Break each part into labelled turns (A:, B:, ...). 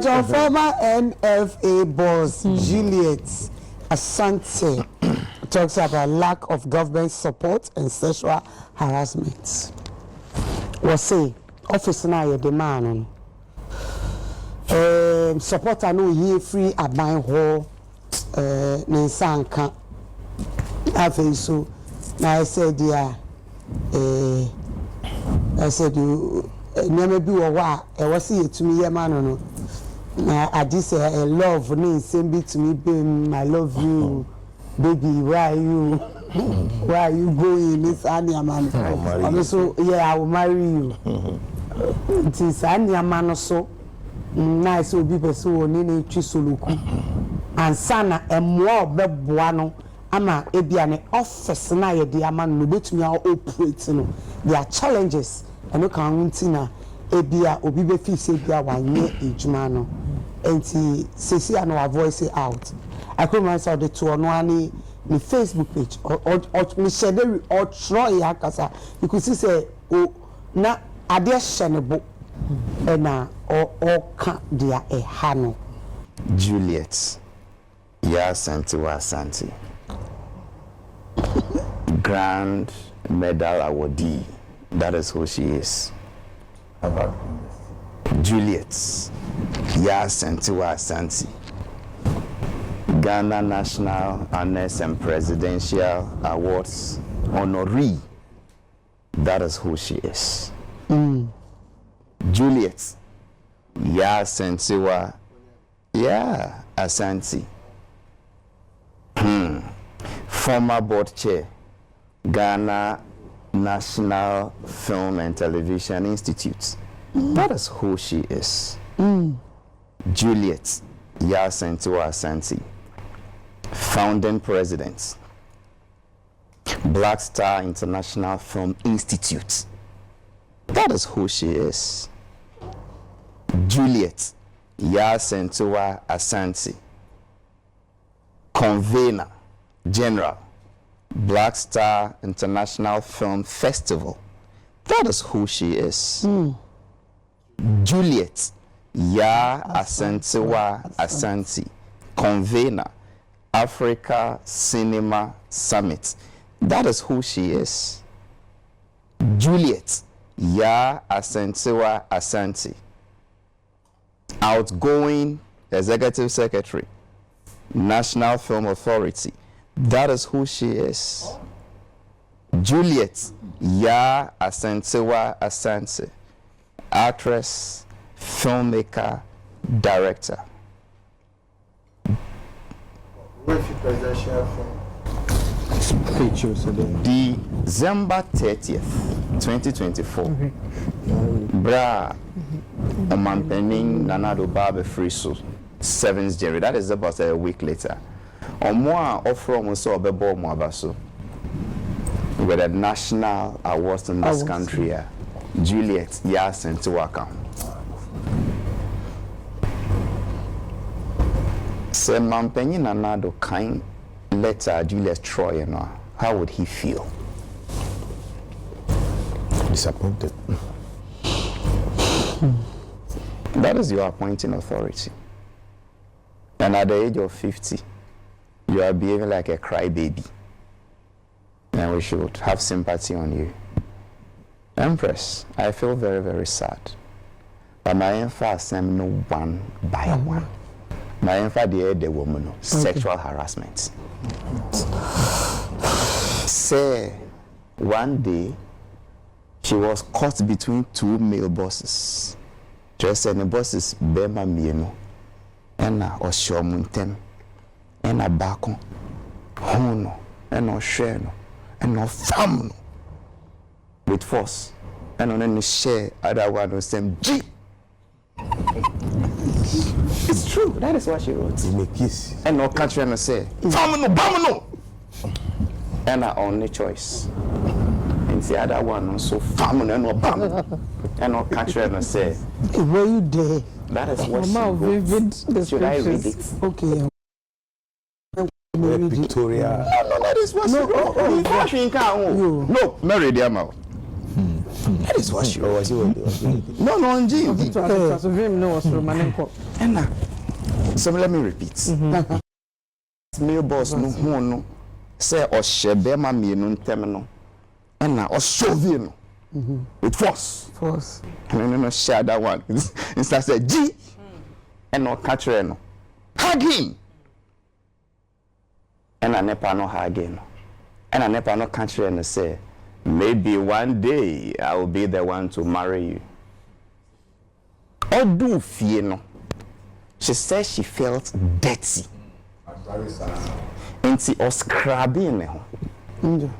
A: Your former NFA boss, Juliet Asantewaa, talks about lack of government support and sexual harassment. Was say, office na your demand on support no ye free aban ho Ninsanka. I think so. Now I said, yeah, I said, you never be a wa, I was see it to me, yeah, man. I just say I love me, send it to me, baby, I love you, baby, why are you going this Anya man? Also, yeah, I will marry you. It is Anya man so nice will be so nini chisuluku and sana and more bebuano ama ebiane office na ye de ama no betumi a operate no there are challenges and no can na ebia obi be fi se bia wanye ejuma no enti sesi and our voice it out. I come myself the to no ani the Facebook page or me share or try yakasa you could see say o na ade hyenebo na or ka dia e ha no.
B: Juliet Yaa Asantewaa Grand Medal awardee. That is who she is. Juliet Yaa Asantewaa Ghana National Honors and Presidential Awards honoree. That is who she is. Juliet Yaa Asantewaa Asante. Former board chair, Ghana National Film and Television Institute. That is who she is. Juliet Yaa Asantewaa Asante. Founding president, Black Star International Film Institute. That is who she is. Juliet Yaa Asantewaa Asante. Convener General, Black Star International Film Festival. That is who she is. Juliet Yaa Asantewaa Asante. Convener, Africa Cinema Summit. That is who she is. Juliet Yaa Asantewaa Asante. Outgoing Executive Secretary, National Film Authority. That is who she is. Juliet Yaa Asantewaa Asante. Actress, filmmaker, director. December 30th, 2024. Bra Omanpening Nanado Barbe Friso 7th January. That is about a week later. On more offer so bebo mo abaso. With the national awards in this country. Juliet Yaa Asantewaa. Say Mampenyi Nanado kind letter Julius Troy, how would he feel?
C: Disappointed.
B: That is your appointing authority. And at the age of 50, you are behaving like a crybaby. And we should have sympathy on you. Empress, I feel very, very sad. But my emphasis am no one by one. My emphasis the woman, sexual harassment. Say, one day, she was caught between two male bosses. Just and the bosses, Bema Mieno, and Oshomuntem, and a Bacon, Hono, and Osheno, and Ofamno, with force, and on any share, other one was them G. It's true, that is what she wrote.
C: In a kiss.
B: And no country and say, Famino, Bamino, and our only choice. And the other one also, Famino, and no Bamino, and no country and say,
A: where you there?
B: That is what she wrote. Should I read it?
A: Okay.
C: Victoria.
B: is what she wrote. No, Mary Diamo. That is what she wrote. No, Jim. So let me repeat. Male boss no say Oshebema me no temno. And now Oshovino. With force. And no share that one. Instead say G and no catch no. Hug him. And I never no hug him. And I never no catch and say, maybe one day I will be the one to marry you. Or do fear no. She said she felt dirty. And she was scrubbing.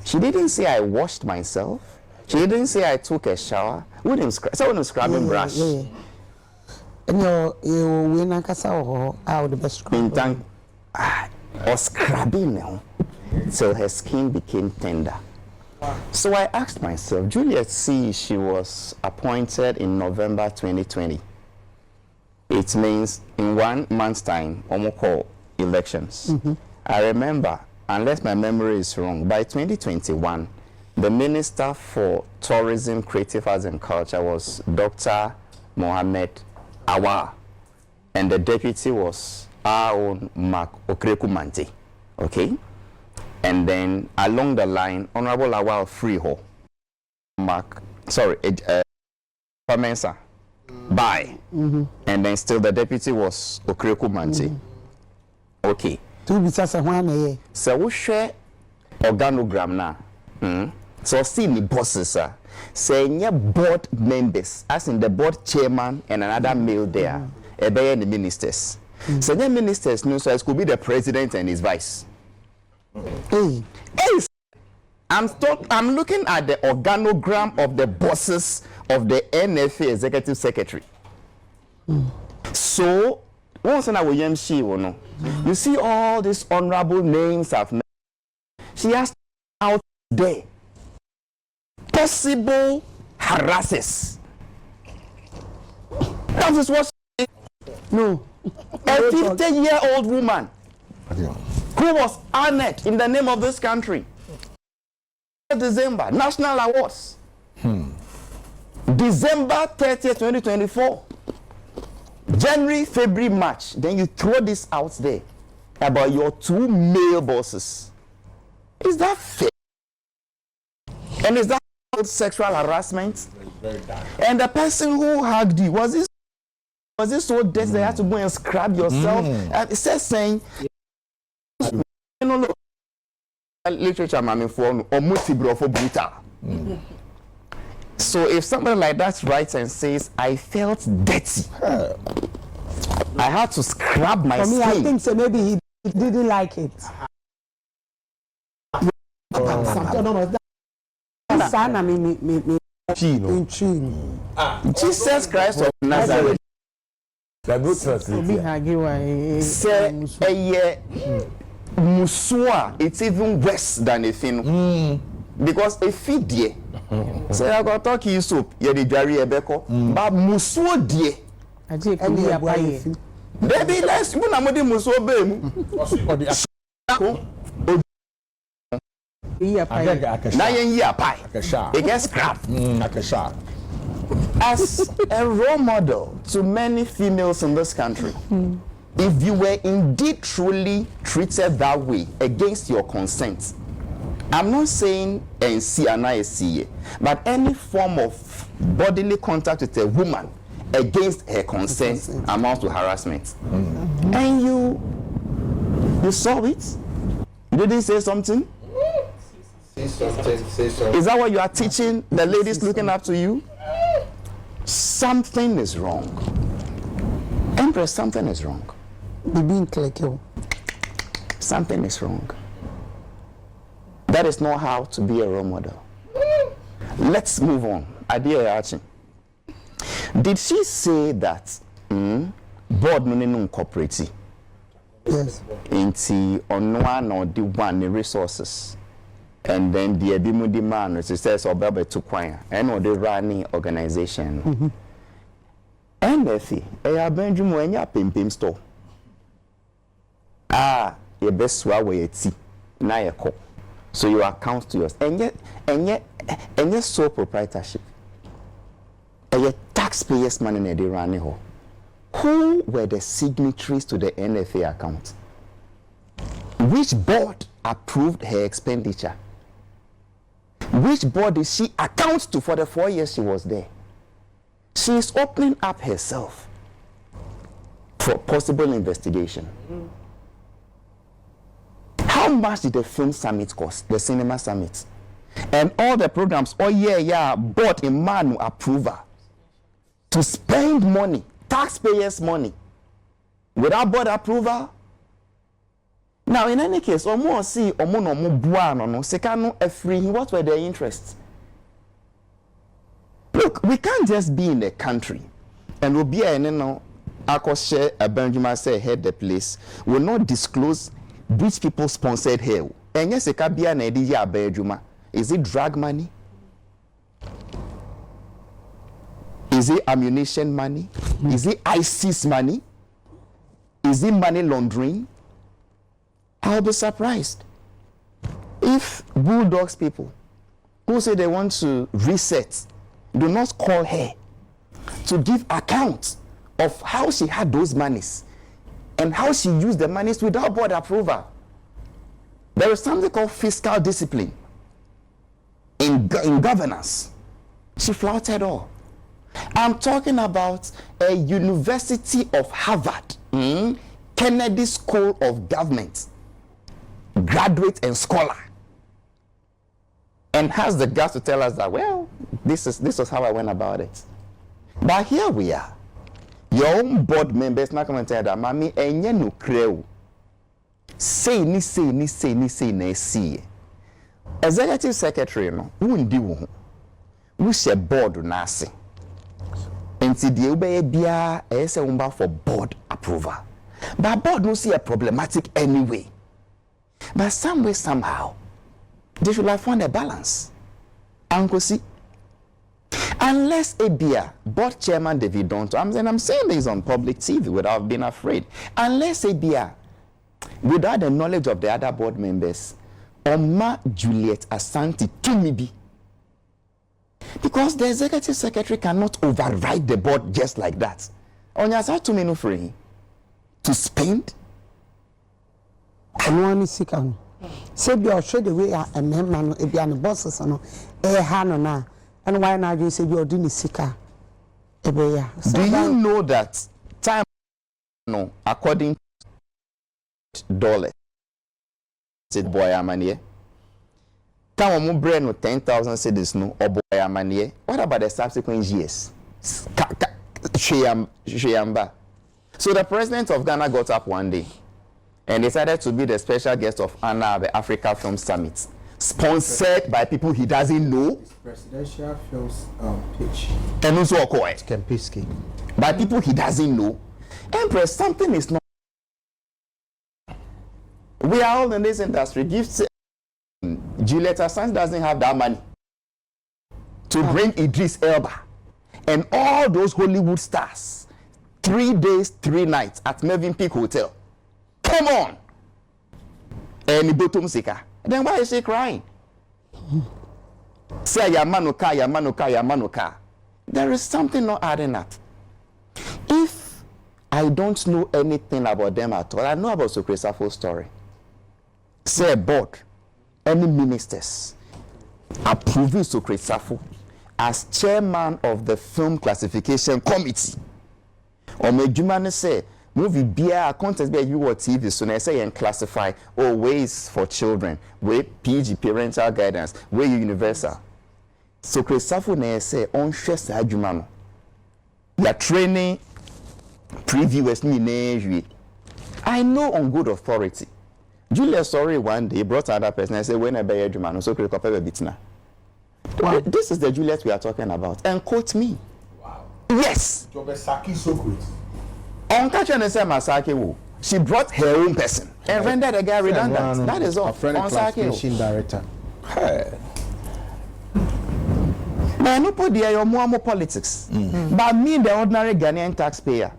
B: She didn't say I washed myself. She didn't say I took a shower. We didn't scrubbing brush.
A: And you win a casa or out the best scrubbing.
B: Or scrubbing till her skin became tender. So I asked myself, Juliet C, she was appointed in November 2020. It means in 1 month's time, almost call elections. I remember, unless my memory is wrong, by 2021, the Minister for Tourism, Creative Arts and Culture was Dr. Mohammed Awa, and the deputy was our own Mark Okrekumante. Okay? And then along the line, Honorable Awa Freeho, Pamensa, bye. And then still the deputy was Okrekumante. Okay. So we share organogram now. So see the bosses, say board members, as in the board chairman and another male there, the ministers. So the ministers know, so it could be the president and his vice. I'm looking at the organogram of the bosses of the NFA executive secretary. So once in a way, you see all these honorable names I've met. She asked out there possible harasses. That is what she, no. A 50-year-old woman who was honored in the name of this country. December, National Awards. December 30th, 2024. January, February, March. Then you throw this out there about your 2 male bosses. Is that fair? And is that sexual harassment? And the person who hugged you, was it so dirty that you had to go and scrub yourself? It says saying, literature, so if somebody like that writes and says, I felt dirty, I had to scrub my skin.
A: I think so. Maybe he didn't like it.
B: Jesus Christ of Nazareth. Musua, it's even worse than a thing. Because a feed dear. Say I got talking soup, ye the Jerry Ebeko, but Musuo dear. Baby, let's go na modi Musuo bem. It gets scrapped. As a role model to many females in this country, if you were indeed truly treated that way against your consent, I'm not saying NC, but any form of bodily contact with a woman against her consent amounts to harassment. And you saw it? You didn't say something? Is that what you are teaching the ladies looking up to you? Something is wrong. Empress, something is wrong. Something is wrong. That is not how to be a role model. Let's move on. Adia Archie. Did she say that board no cooperative?
A: Yes.
B: Into on one or the one the resources. And then the Abimu demand, it says, or Baba to choir, and or the running organization. And if a Benjamin when you pim store. Your best swallow a tea, na your cup. So you account to yours. And yet sole proprietorship. And yet taxpayers' money in the running hole. Who were the signatories to the NFA account? Which board approved her expenditure? Which board did she account to for the 4 years she was there? She is opening up herself for possible investigation. How much did the film summit cost, the cinema summit? And all the programs, bought a manual approval to spend money, taxpayers' money, without board approval. Now, in any case, what were their interests? Look, we can't just be in a country and we'll be a Benjamin say head the place, will not disclose which people sponsored her. And yes, is it drug money? Is it ammunition money? Is it ISIS money? Is it money laundering? I'll be surprised if Bulldogs people who say they want to reset do not call her to give account of how she had those monies and how she used the monies without board approval. There is something called fiscal discipline in governance. She flouted all. I'm talking about a University of Harvard, Kennedy School of Government, graduate and scholar, and has the guts to tell us that, well, this is how I went about it. But here we are. Your own board members not going to tell that, Mami, enye no creo. Say ni. Executive secretary no, undi wo. We share board na ase. Enti die ubeye bia ese umba for board approval. But board no see a problematic anyway. But some way, somehow, they should have found a balance. Uncle see, unless a board chairman David Donto, I'm saying this on public TV without being afraid. Unless a without the knowledge of the other board members, Oma Juliet Asantewaa to me be. Because the executive secretary cannot override the board just like that. Onyasa to me no free to spend.
A: No one is sick. Say, be show the way a man, if you are the bosses, no, na, and why not you say you're doing the sicker? Do
B: you know that time, no, according to dollars, said boy, amanie? Come on, brain no 10,000 cedis, no, or boy, amanie? What about the subsequent years? Sheyamba. So the president of Ghana got up one day and decided to be the special guest of honor at the Africa Film Summit, sponsored by people he doesn't know.
C: It's presidential films pitch.
B: And also Okoye.
C: Kempiski.
B: By people he doesn't know. Empress, something is not. We are all in this industry. Juliet Yaa Asantewaa doesn't have that money to bring Idris Elba and all those Hollywood stars 3 days, 3 nights at Melvin Peak Hotel. Come on. And then why is she crying? Say Yamanuka. There is something not adding up. If I don't know anything about them at all, I know about Sokresafo's story. Say board, any ministers approving Sokresafo as chairman of the film classification committee. Or Mejumane say, movie beer content be you watch TV so na say and classify ways for children with PG parental guidance where universal. So Sokresafo na say on hwe sa adwuma no. Ya training previewers ni na. I know on good authority. Juliet sorry one day brought another person and said when I buy adwuma no so Sokresafo be bitna. Wow. This is the Juliet we are talking about and quote me.
C: Wow.
B: Yes.
C: Jobesaki Sokret.
B: On catching the same Masaki, she brought her own person and rendered the guy redundant. That is all.
C: A friend of classification director.
B: Hey. But no put there your more politics. But me, the ordinary Ghanaian taxpayer,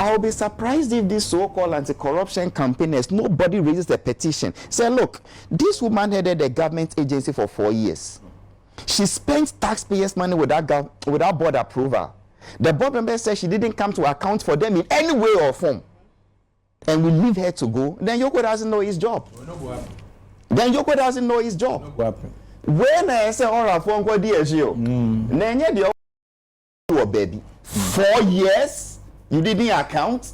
B: I'll be surprised if these so-called anti-corruption campaigners, nobody raises a petition. Say, look, this woman headed a government agency for 4 years. She spent taxpayers' money without board approval. The board member said she didn't come to account for them in any way or form. And we leave her to go. Then Yoko doesn't know his job. Then Yoko doesn't know his job. When I say, all right, phone call DSU, baby, 4 years, you didn't account.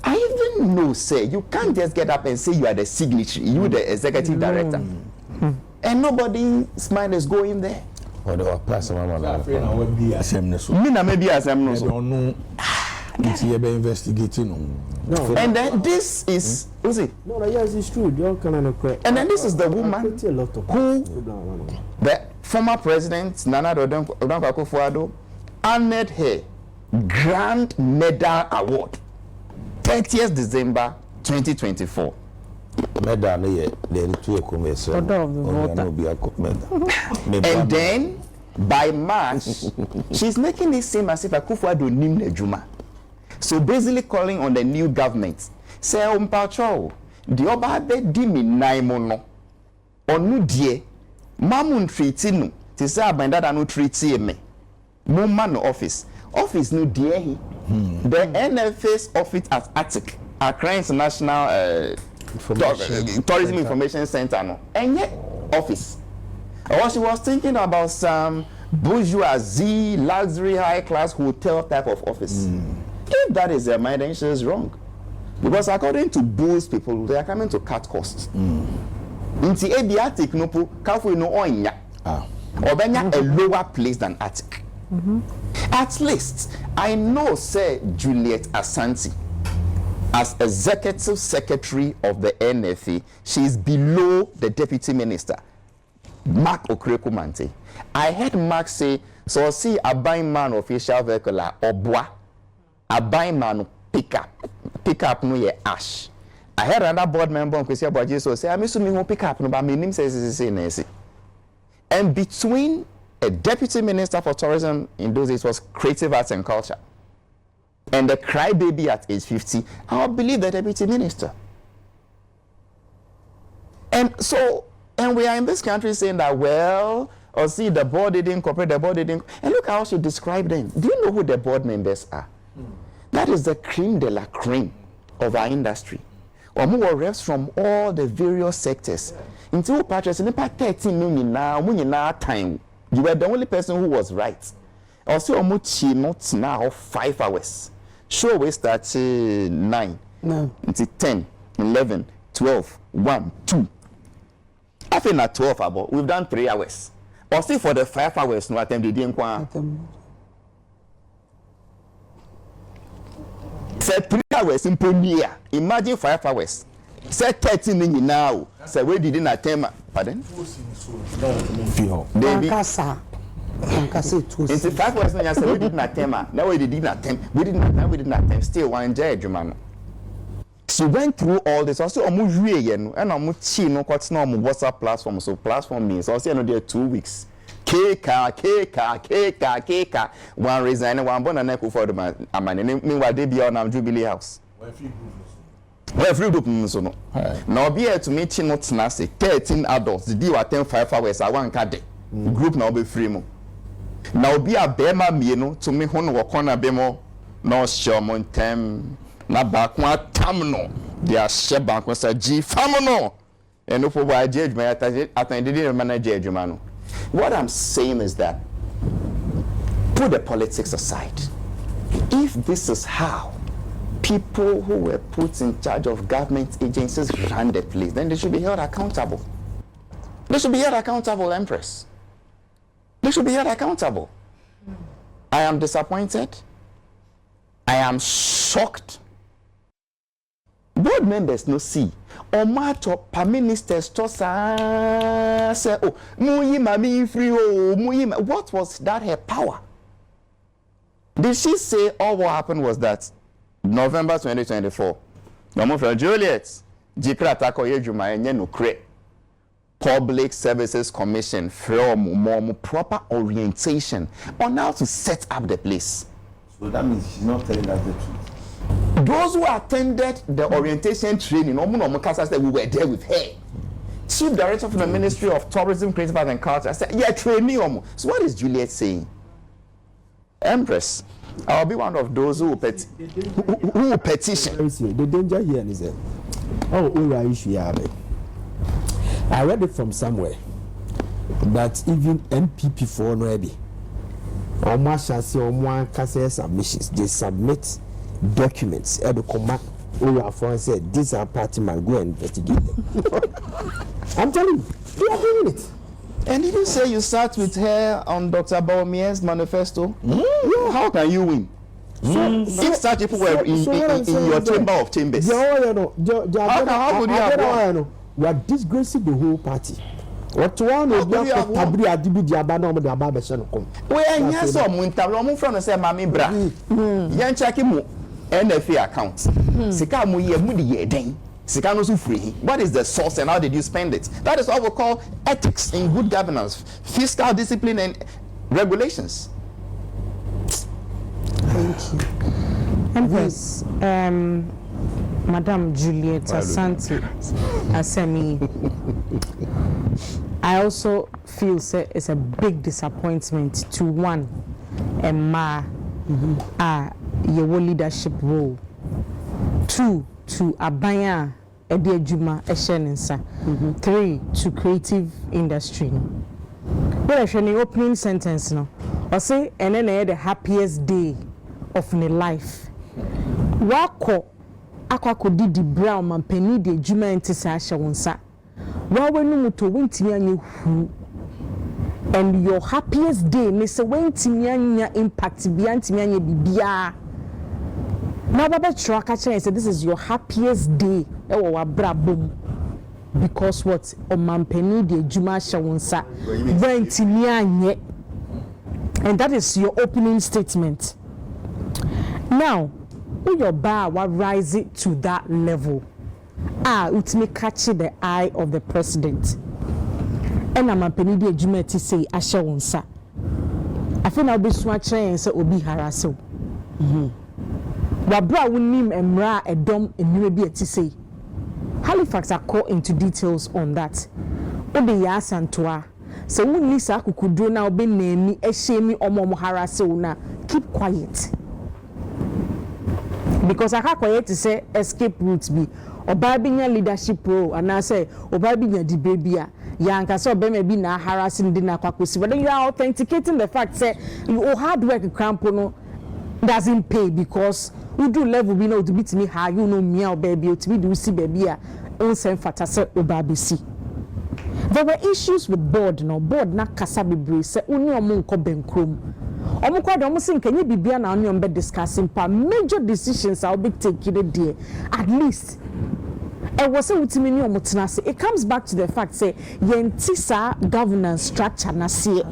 B: I even know, say, you can't just get up and say you are the signatory, you the executive director. And nobody's mind is going there.
D: Or the plus investigating.
B: No. And then this is
E: no, yes, it's true.
B: And then this is the woman who the former president Nana Akufo-Addo honored her Grand Medal Award 30th December 2024. And then by March, she's making it seem as if Akufo-Addo nim Nejuma. So basically calling on the new government. Say, Mpacho, the Obabe di mi naimono. Onu die, mamun treaty no. Ti say abandada no treaty me. Mumma no office. Office no die he. The NFA's office at Attic, Accra International Tourism Information Center no. And yet office. Or she was thinking about some bourgeoisie, luxury, high-class hotel type of office. If that is their mind, then she is wrong. Because according to those people, they are coming to cut costs. Inti ebi Attic no po kafu no onya. Obenya a lower place than Attic. At least I know, say Juliet Asantewaa, as executive secretary of the NFA, she is below the deputy minister, Mark Okreko-Mantey. I heard Mark say, so see a buying man official vehicle or bois. A buy man pick up no ye ash. I heard another board member on Kwesi Abuaji so say, I'm assuming who pick up no, but my name says. And between a deputy minister for tourism in those days was creative arts and culture, and the crybaby at age 50, I believe the deputy minister. And so, and we are in this country saying that, well, or see the board didn't cooperate, the board didn't, and look how she described them. Do you know who the board members are? That is the cream de la cream of our industry. Or more reps from all the various sectors. Until Patrick, in about 13 now, time, you were the only person who was right. Also, Omuchi not now 5 hours. Show we start 9, until 10, 11, 12, 1, 2. I think at 12 about we've done 3 hours. Or see for the 5 hours, no attempt the didn't. Say 3 hours in premier. Imagine 5 hours. Say 13 in now. Say we didn't attempt. Pardon? Baby. It's 5 hours now. Say we didn't attempt. Now we didn't attempt. We didn't attempt. Still one judgment. She went through all this. Also, and chino quite no WhatsApp platform. So platform means also there 2 weeks. Keka. One reason one born and echo for the man. Meanwhile, they be on Jubilee House. Well, free group so no. Now be here to meet you not na say 13 adults. The deal attend 5 hours. I want card. Group now be free mo. Now be a bema mieno to me hono wakona bemo no show montem na back one tam no. They are share bank was a G famono. And no for why judge my attended manager Jumano. What I'm saying is that put the politics aside. If this is how people who were put in charge of government agencies ran the place, then they should be held accountable. They should be held accountable, Empress. They should be held accountable. I am disappointed. I am shocked. Board members no see. Omato pa ministers to say, oh, Muyima me free, oh, Muyima. What was that her power? Did she say all what happened was that November 2024, Juliet Yaa Asantewaa Public Services Commission from more proper orientation on how to set up the place?
D: So that means she's not telling us the truth.
B: Those who attended the orientation training, said we were there with her. Chief Director of the Ministry of Tourism, Creative Arts and Culture said, yeah, training. So what is Juliet saying? Empress, I'll be one of those who will petition.
E: The danger here is that, I read it from somewhere that even MPP for already, or Marshals or one Cassier submissions, they submit documents at the command. And said, these are party man, go and investigate them. I'm telling you, they are doing it.
B: And did you say you sat with her on Dr. Baumier's manifesto? Yeah. How can you win? If such people were in your chamber of chambers, how could you have won?
E: We are disgracing the whole party. What one is we are
B: from say Mami Bra. Yan checking NFA account. Sika mu ye mu di den. Sika no so free. What is the source and how did you spend it? That is what we call ethics in good governance, fiscal discipline and regulations.
A: Thank you. Empress, Madam Juliet Asantewaa. I also feel it's a big disappointment to one, your leadership role. 2, to abaya ediajuma eshenensa. 3, to creative industry. Well, actually, opening sentence no. I say, and then the happiest day of my life. Wako akwa didi brown man penny de juma entisa asha wonsa. Wawe no muto wintimi anye hu. And your happiest day, Mr. Wentimianya impact biantimianya bibia. Now, Baba Traka said, this is your happiest day. Because what? Omampeni de Juma Shawunsa Wentimianya. And that is your opening statement. Now, when your bar will rise it to that level, it may catch the eye of the president. And I'm a penny de Juma to say, Asha wonsa. I think I'll be swatching and say, Obi harasso. Wabra wunim emra edom enwebi ati say. Halifax are caught into details on that. Ode Yaa Asantewaa. So wunni sa kukudro na obe nemi ehye omo harasso na keep quiet. Because I quiet to say escape routes be oba binya leadership role and I say oba binya di baby a yanka so be maybe na harassing din akwakosi, but then you are authenticating the fact say your hard work crampo no doesn't pay because we do level we know to beat me high, you know me or baby to be do see baby a on send fata say obabisi. There were issues with board na kasa bebre say oni omo nko benkrom. Omo kwa do omo sin kenye bibia na oni ombe discussing pa major decisions I'll be taking there at least. It was a it comes back to the fact say yentisa governance structure na say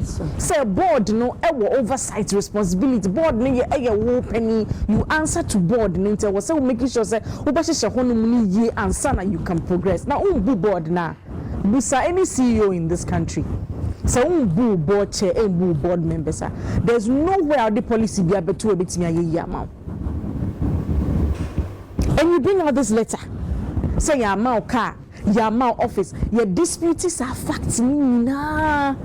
A: board no oversight responsibility board no ye penny you answer to board no it was making sure say obashe hono mu ye answer na you can progress now board na busa any CEO in this country so board chair and board members there's nowhere the policy be able to ebetimi aye amount and you bring out this letter. Say your amount car, your amount office, your disputes are facts na.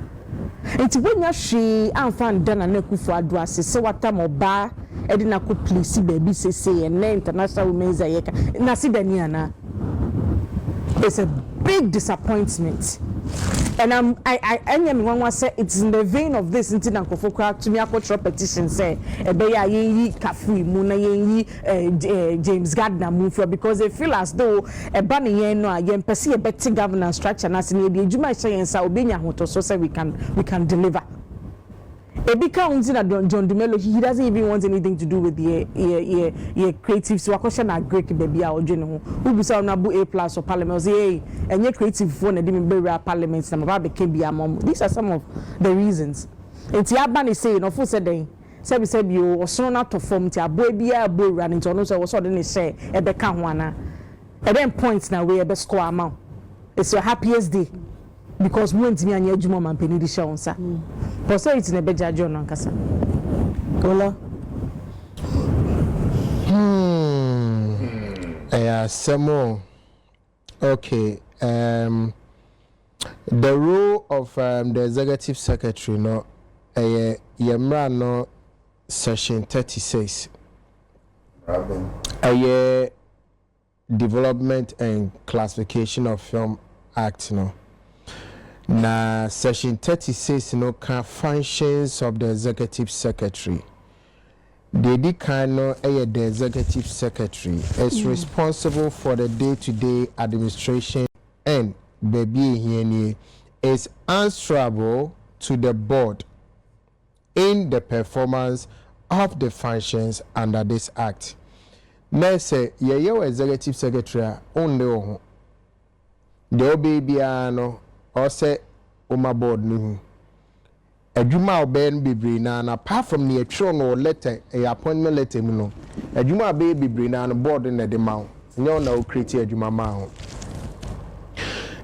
A: It's when you she and find done a neck for address, say what time or bar, Edina could please see baby say and international women's ayeka. Nasi Daniana. It's a big disappointment. And I am one say it's in the vein of this incident to me a petition say ebeya yi Kafui Muna yi James Gardner move because they feel as though a banny yen no yen perceive a better governance structure as in the Juma Shayensa Obenya Hoto so say we can deliver. Ebika unzina John Dumelo he doesn't even want anything to do with the creative so question na Greek baby a odwene ho who say na bu A+ or parliament say and your creative for na dem be parliament na ba be bi amom. These are some of the reasons. Enti abani say no for say den say be say bi o so na to form ti aboy bia aboy run into no say wo so de ne share e be ka ho ana e then points na we e be score amount. It's your happiest day. Because we went to me and your juma man penny the show on sa. But so it's in a beja John Ankasa. Kola.
C: Samo. Okay. The role of the executive secretary, no, yemra no section 36. Development and Classification of Film Act, no. Na section 36 no can functions of the executive secretary. The kind no the executive secretary is responsible for the day-to-day administration and baby here is answerable to the board in the performance of the functions under this act. Now say your executive secretary only the baby no or say my board no adwuma oben bebre na apart from the tron or letter a appointment letter no adwuma be bebre na board na de ma no na o create adwuma ma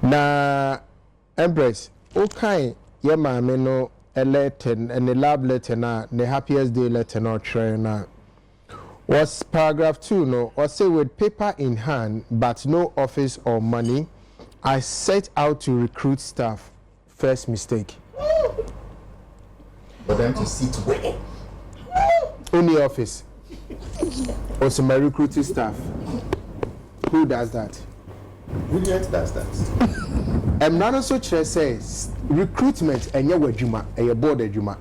C: na empress okay ye ma me no a letter and the lab letter na the happiest day letter no try na was paragraph 2 no or say with paper in hand but no office or money I set out to recruit staff. First mistake.
B: For them to sit where?
C: Only office. Also my recruiting staff. Who does that?
B: Juliet does that.
C: None so says recruitment and your wajuma and your board ejuma.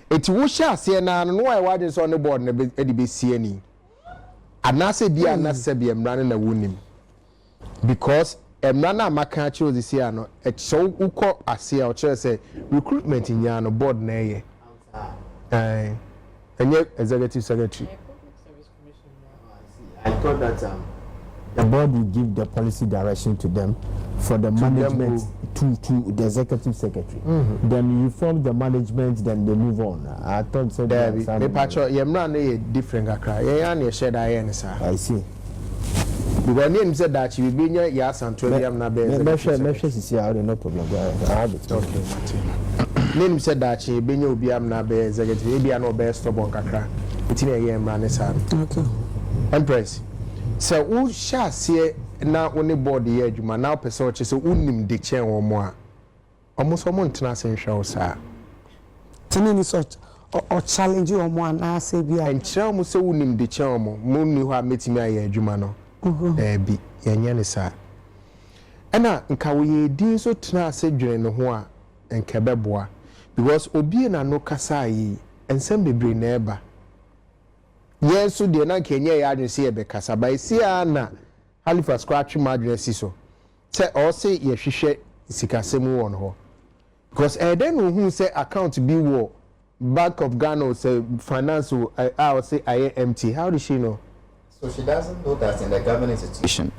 C: It will share say na no why wadin so on the board na be see any. Anase bia na se bia mrane na wunim. Because Emrana Makacho this year no so uko asia or say recruitment in ya no board na ye. And yet executive secretary.
E: I thought that the board will give the policy direction to them for the management to the executive secretary. Then you form the management, then they move on. I thought so.
C: There be patcho Emrana different akra. Ya na share that yen sir.
E: I see.
C: Because name said that you be Juliet Yaa Asantewaa na be.
E: Measure is here, no problem. I have it.
C: Okay, name said that you be obi am na be executive. Be no be stubborn kakra. Itine ye Emrana sir.
A: Okay.
C: Empress. So who shall see na only board the adwuma now person which say unim de chen wo mo a. Almost someone tena se nhwe sir.
A: Tini ni such or challenge you omo na say bia.
C: Enkyerɛ mo sɛ wonim de kyerɛ mo mo ni hɔ a metimi ayɛ adwuma no bi yɛnyɛ ne saa ɛna nka wo yɛ din so tena ase dwene ne ho a nka bɛboa because obi na no kasa yi ensɛm bebre na ɛba yɛn so deɛ na nka nyɛ yɛ adwene sɛ yɛbɛkasa ba esi a na Halifax kɔ atwe ma adwene si so sɛ ɔse yɛhwehwɛ sikasɛm wɔ no hɔ because ɛdɛn no hu sɛ account bi wɔ Bank of Ghana say finance I say I am empty. How does she know?
B: So she doesn't know that in the government institution,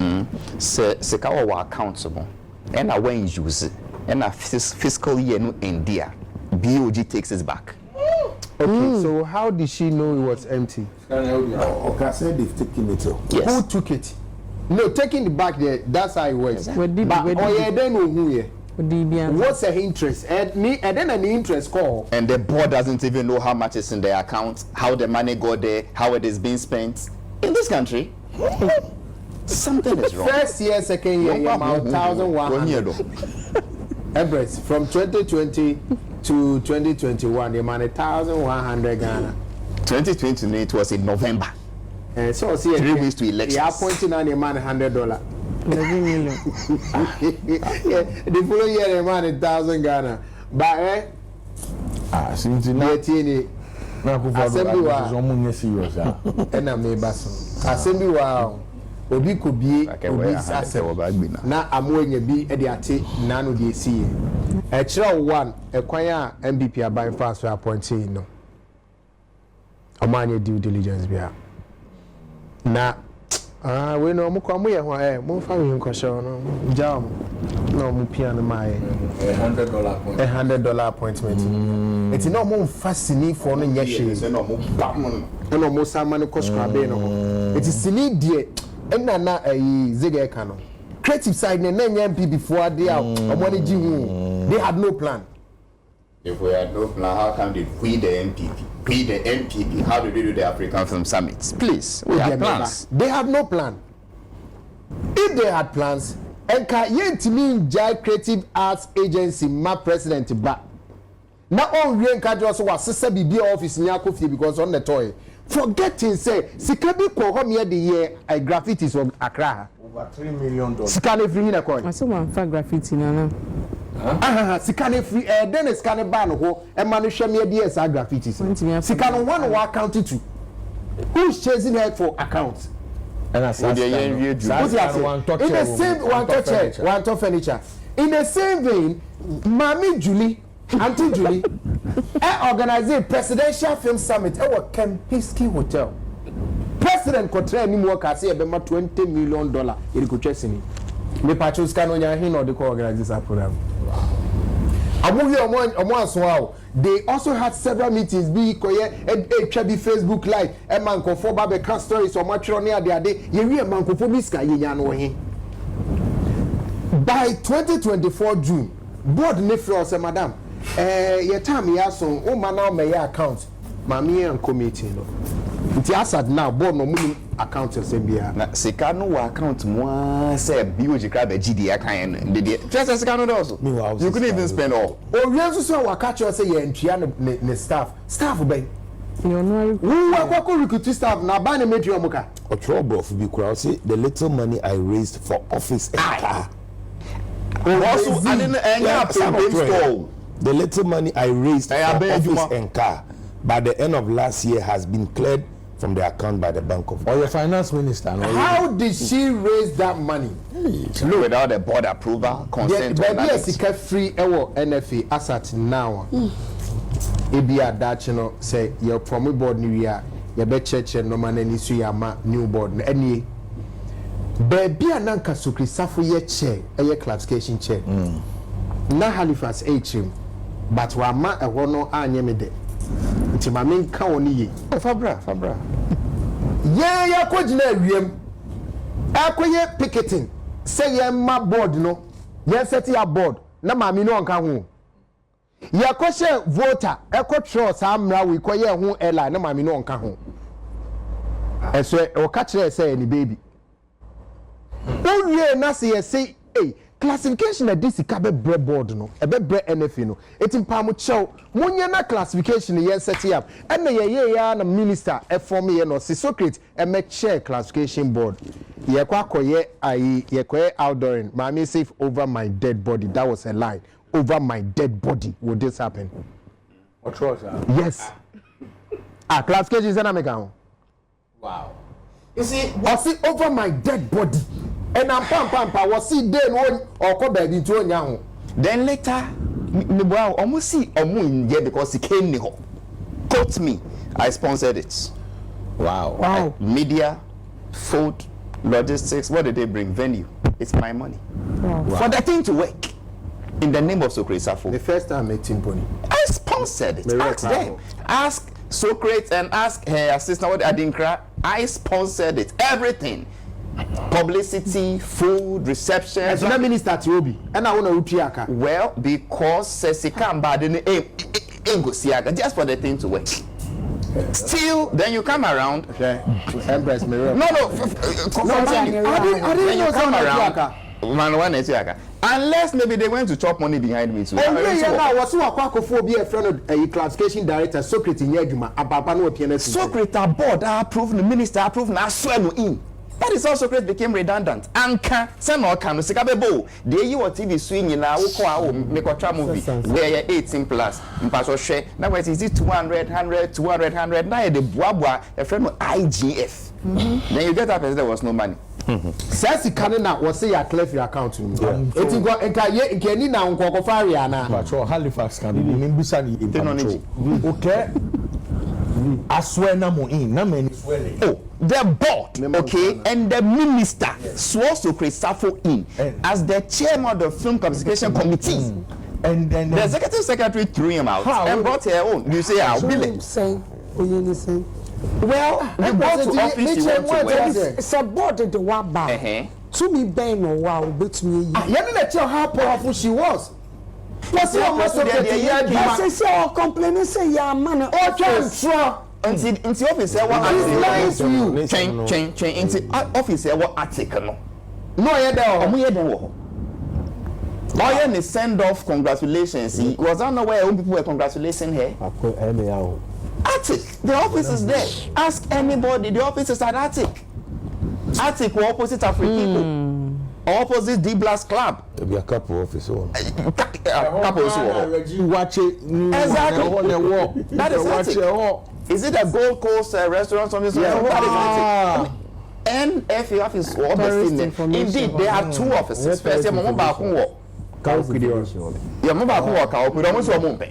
B: se kawa wa accountable. And I when use it. And a fiscal year no India, BOG takes it back.
C: Okay, so how did she know it was empty?
D: Okay, said they've taken it.
B: Yes.
C: Who took it? No, taking it back there. That's how it works. But then who here? What's the interest? And then an interest call.
B: And the board doesn't even know how much is in their account, how the money got there, how it is being spent. In this country, something is wrong.
C: First year, second year, amount 1,100. Empress, from 2020 to 2021, the amount 1,100 Ghana.
B: 2020, it was in November.
C: And so, see,
B: 3 weeks to elections.
C: Yeah, appointing on the man $100.
A: $11
C: Yeah, the following year, the man 1,000 Ghana. But
D: Since now,
C: Assembly wow. Obi could be Obi's asset. Now I'm wearing a B at the ate, none of the sea. A child one, a choir MBP are buying fast for appointing. No, a man your due diligence be out. Now, we know Mukamu, more family in Kosho, Jam, no Mupian, my $100 appointment. It's no more fascinating for no yashes and almost some money cost crabeno. It is silly, dear, and Nana a Ziggy Cano. Creative side, and then MP before they are money. They had no plan.
B: If we had no plan, how come did we the MPP? We the MPP, how do they do the African Film Summits? Please, we have plans.
C: They have no plan. if they had plans enka yentimi Jai Creative Arts Agency ma president ba na on wie nka jo so wasesa bibi office nya akofie because on the toy forgetting say sika bi ko ho me de ye graffitis of Accra
D: over $3 million.
C: sika na free na coin
F: aso wan fa graffiti na
C: sika na free then sika na ban ho e ma no hwe me de esa graffitis sika no one wa account to who's chasing head for accounts
E: and as
B: in the
C: same one top furniture in the same vein Mami Julie Auntie Julie organize a presidential film summit at Khemical Hotel. President Kotre ni mo ka say e be ma $20 million e ko twesini. Me patcho ska no nya hin no de ko organize this program. Amuhi omo aso awo. They also had several meetings be koye twa bi Facebook live e man kofo ba be can stories o matro ne ade ye wi man kofo bi ska ye nya no he. By 2024 June board ne floor say madam your time ya so o ma na me ya account mami and committee no nti asad now board no muni account say bia
B: na sika no wa account mo say BOG kra be GD account de just sika no also you couldn't even spend all
C: o reason so wa catch you say ye ntua ne staff be
F: you know
C: who wa ko recruit staff na ba na metri omuka
D: O trouble bi kura say the little money I raised for office and car.
B: Also I didn't store
D: the little money I raised for office and car by the end of last year has been cleared from the account by the Bank of.
E: Or your finance minister.
C: How did she raise that money?
B: Look, without the board approval, consent.
C: But yes, it free ewo NFA asset now. Ebia that you know say your promo board new year, your be church no man any su ya ma new board any. Baby ananka sukri safu ye chair, a classification chair. Na Halifax HM, but wa ma e wono anye me de. Nti ma men ka oni ye.
B: Fabra.
C: Yeah, ko gina wiem. Akoye picketing. Say ye ma board no. Ye set ya board. Na ma mi no nka ho. Ye ko she voter, e ko trust amra we ko ye ho airline na ma mi no nka ho. E so o ka kire say ni baby. Onye na say hey classification na this kabe bread board no e be bread NFA no etimpa mo chew munye na classification ye set up and na ye ya na minister e form ye no si Socrates e me chair classification board ye kwa koye ayi ye koye outdooring mama safe over my dead body. That was a lie. Over my dead body would this happen?
E: What was
C: yes classification is na mega.
E: Wow.
C: You see over my dead body. And I'm pam was see then one or come back into anya.
B: Then later, me almost see in here because he came here. Quote me, I sponsored it.
C: Wow.
B: Media, food, logistics. What did they bring? Venue. It's my money.
F: Wow.
B: For the thing to work in the name of Socrates Safo.
C: The first time I met Timponi.
B: I sponsored it. Ask them. Ask Socrates and ask her assistant what Adinkra. I sponsored it. Everything. Publicity, food, reception.
C: As the minister Tiobi, and I want to utiaka.
B: Well, because Sesika bad in Siaka just for the thing to work. Still, then you come around.
C: Empress Mirror.
B: No.
C: I didn't know
B: come
C: around.
B: Unless maybe they went to chop money behind me too.
C: I was so a friend of a classification director, Socrates in Yajuma, Ababa no PNS.
B: Socrates board approved, the minister approved, now swear no in. That is how Socrates became redundant. Anka, send or can Sikabebo. The you or TV swing in our make a movie where you're 18 plus. Share. Now, is it 200, 100, 200, 100? Now, the Boabwa, a friend of IGF. Then you get up as there was no money.
C: Says Canada was say a cleft your account. It's got a Kenny now, Cocofariana.
E: But Halifax can be Nimbusani in okay. I swear no more in, no man is well.
B: Oh, the board, okay, and the minister swore to Safo in as the chairman of the film classification committee.
E: And then
B: the executive secretary threw him out and brought her own. You say, I'll be late.
F: well,
B: the board to office you want to wear.
F: It's a board to the waba. To me, Ben or wow, but me.
C: You didn't tell how powerful she was. What's your most of the
F: say complaining say ya man
C: or transfer
B: until office what
C: lying to you
B: change into office what article no No, yeah, there. Oh, yeah, the send off congratulations. Was that not where people were congratulating her? Attic, the office is there. Ask anybody, the office is at Attic. Attic or opposite African opposite D Blast Club.
D: There'll be a couple office on.
B: Couple
C: Watch it.
B: Exactly. That is Attic. Is it a Gold Coast restaurant? Something? That is Attic. NFA office or indeed, they have two offices. First, yeah, mama back on work. Yeah, mama back on work. I open almost one month.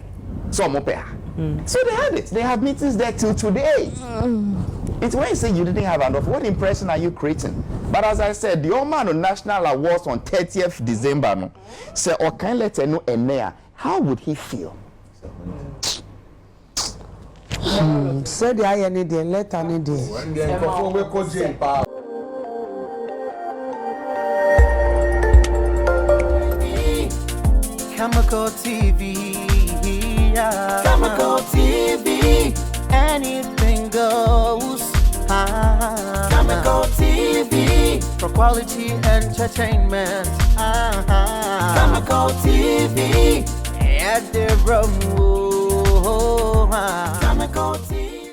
B: So they had it. They have meetings there till today. It's when you say you didn't have enough. What impression are you creating? But as I said, the old man on national awards on 30th December, no, say, or can let know Enea, how would he feel?
A: Said the I need the letter need
G: Khemical TV, Khemical TV, anything goes. Khemical TV, for quality entertainment. Khemical TV, at the room. Khemical TV.